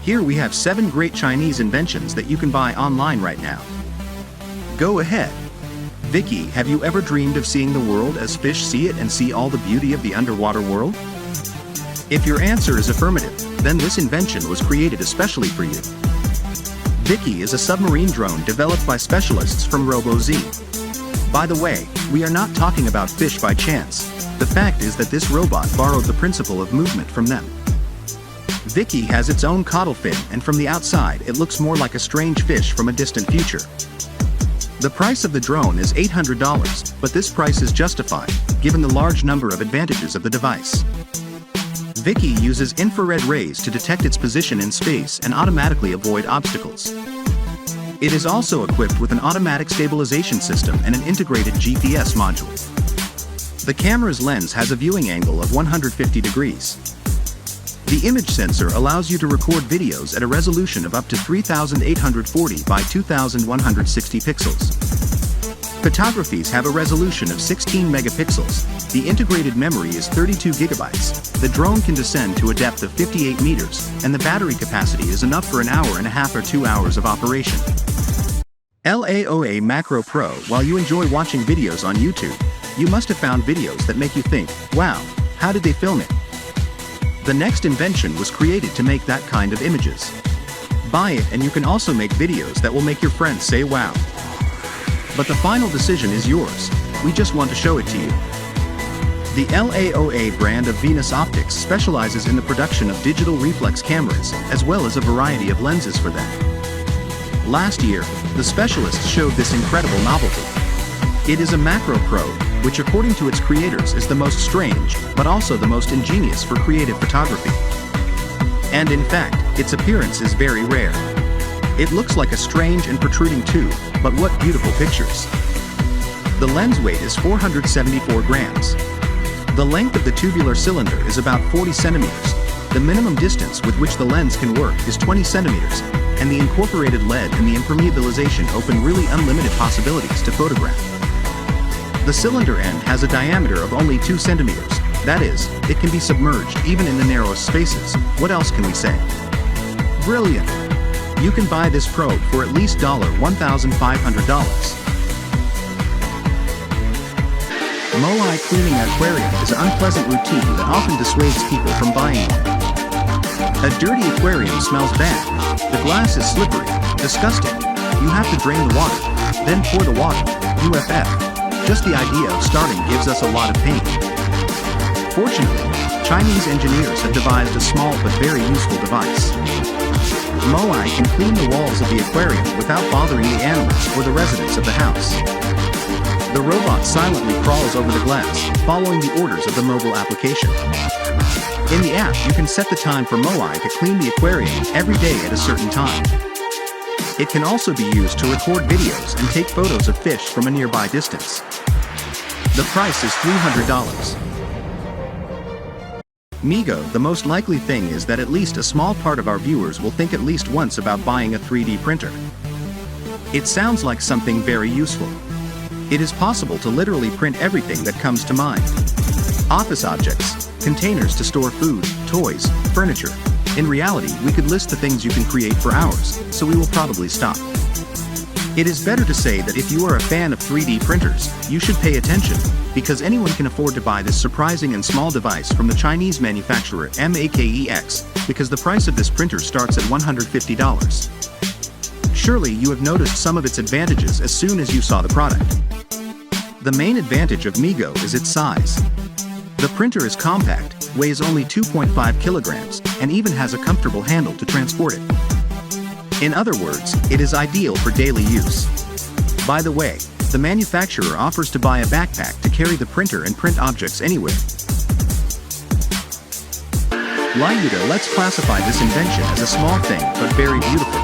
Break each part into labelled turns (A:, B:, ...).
A: Here we have 7 great Chinese inventions that you can buy online right now. Go ahead. BIKI, have you ever dreamed of seeing the world as fish see it and see all the beauty of the underwater world? If your answer is affirmative, then this invention was created especially for you. BIKI is a submarine drone developed by specialists from RoboZ. By the way, we are not talking about fish by chance. The fact is that this robot borrowed the principle of movement from them. BIKI has its own caudal fin, and from the outside it looks more like a strange fish from a distant future. The price of the drone is $800, but this price is justified, given the large number of advantages of the device. BIKI uses infrared rays to detect its position in space and automatically avoid obstacles. It is also equipped with an automatic stabilization system and an integrated GPS module. The camera's lens has a viewing angle of 150 degrees. The image sensor allows you to record videos at a resolution of up to 3840 by 2160 pixels. Photographies have a resolution of 16 megapixels. The integrated memory is 32 gigabytes. The drone can descend to a depth of 58 meters, and the battery capacity is enough for an hour and a half or 2 hours of operation. Laowa Macro Pro. While you enjoy watching videos on YouTube, you must have found videos that make you think, wow, how did they film it? The next invention was created to make that kind of images. Buy it and you can also make videos that will make your friends say wow. But the final decision is yours. We just want to show it to you. The Laowa brand of Venus Optics specializes in the production of digital reflex cameras, as well as a variety of lenses for them. Last year, the specialists showed this incredible novelty. It is a macro probe, which according to its creators is the most strange, but also the most ingenious for creative photography. And in fact, its appearance is very rare. It looks like a strange and protruding tube, but what beautiful pictures. The lens weight is 474 grams. The length of the tubular cylinder is about 40 centimeters. The minimum distance with which the lens can work is 20 centimeters, and the incorporated LED and the impermeabilization open really unlimited possibilities to photograph. The cylinder end has a diameter of only 2 centimeters. That is, it can be submerged even in the narrowest spaces. What else can we say? Brilliant! You can buy this probe for at least $1,500. MOAI cleaning aquarium is an unpleasant routine that often dissuades people from buying one. A dirty aquarium smells bad. The glass is slippery, disgusting. You have to drain the water, then pour the water. UFF. Just the idea of starting gives us a lot of pain. Fortunately, Chinese engineers have devised a small but very useful device. MOAI can clean the walls of the aquarium without bothering the animals or the residents of the house. The robot silently crawls over the glass, following the orders of the mobile application. In the app, you can set the time for MOAI to clean the aquarium every day at a certain time. It can also be used to record videos and take photos of fish from a nearby distance. The price is $300. Migo. The most likely thing is that at least a small part of our viewers will think at least once about buying a 3D printer. It sounds like something very useful. It is possible to literally print everything that comes to mind. Office objects, containers to store food, toys, furniture. In reality, we could list the things you can create for hours, so we will probably stop. It is better to say that if you are a fan of 3D printers, you should pay attention, because anyone can afford to buy this surprising and small device from the Chinese manufacturer MAKEX, because the price of this printer starts at $150. Surely you have noticed some of its advantages as soon as you saw the product. The main advantage of Migo is its size. The printer is compact, weighs only 2.5 kilograms, and even has a comfortable handle to transport it. In other words, it is ideal for daily use. By the way, the manufacturer offers to buy a backpack to carry the printer and print objects anywhere. LIUTA. Let's classify this invention as a small thing but very beautiful.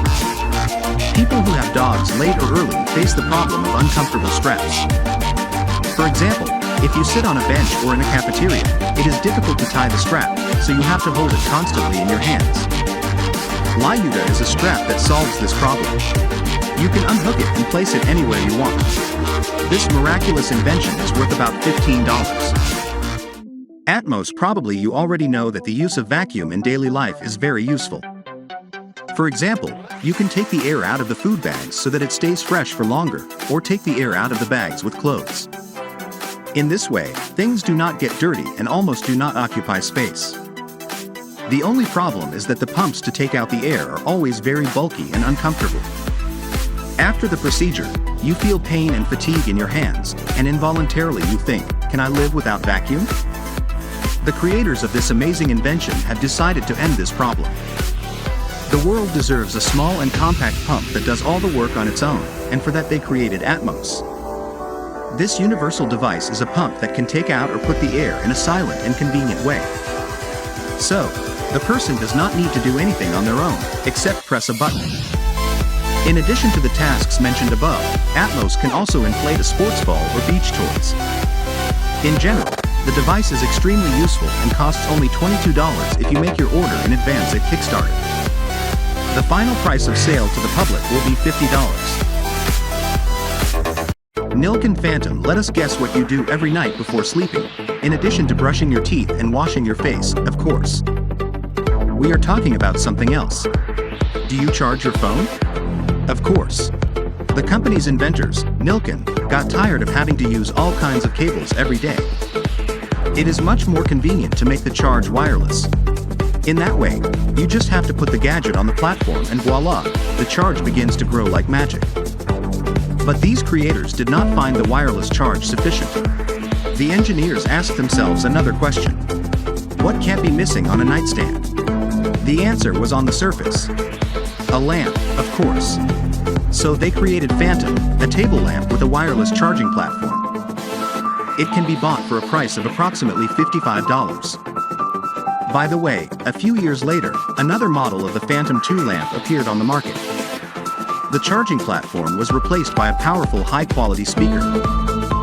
A: People who have dogs late or early face the problem of uncomfortable straps. For example, if you sit on a bench or in a cafeteria, it is difficult to tie the strap, so you have to hold it constantly in your hands. LIUTA is a strap that solves this problem. You can unhook it and place it anywhere you want. This miraculous invention is worth about $15. At most probably you already know that the use of vacuum in daily life is very useful. For example, you can take the air out of the food bags so that it stays fresh for longer, or take the air out of the bags with clothes. In this way, things do not get dirty and almost do not occupy space. The only problem is that the pumps to take out the air are always very bulky and uncomfortable. After the procedure, you feel pain and fatigue in your hands, and involuntarily you think, can I live without vacuum? The creators of this amazing invention have decided to end this problem. The world deserves a small and compact pump that does all the work on its own, and for that they created Atmos. This universal device is a pump that can take out or put the air in a silent and convenient way. So, the person does not need to do anything on their own, except press a button. In addition to the tasks mentioned above, Atmos can also inflate a sports ball or beach toys. In general, the device is extremely useful and costs only $22 if you make your order in advance at Kickstarter. The final price of sale to the public will be $50. Nillkin Phantom, let us guess what you do every night before sleeping, in addition to brushing your teeth and washing your face, of course. We are talking about something else. Do you charge your phone? Of course. The company's inventors, Nillkin, got tired of having to use all kinds of cables every day. It is much more convenient to make the charge wireless. In that way, you just have to put the gadget on the platform and voila, the charge begins to grow like magic. But these creators did not find the wireless charge sufficient. The engineers asked themselves another question. What can't be missing on a nightstand? The answer was on the surface. A lamp, of course. So they created Phantom, a table lamp with a wireless charging platform. It can be bought for a price of approximately $55. By the way, a few years later, another model of the Phantom 2 lamp appeared on the market. The charging platform was replaced by a powerful high-quality speaker.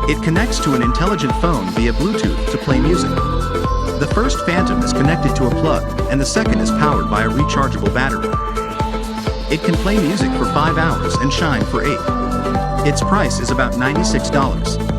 A: It connects to an intelligent phone via Bluetooth to play music. The first Phantom is connected to a plug, and the second is powered by a rechargeable battery. It can play music for 5 hours and shine for 8. Its price is about $96.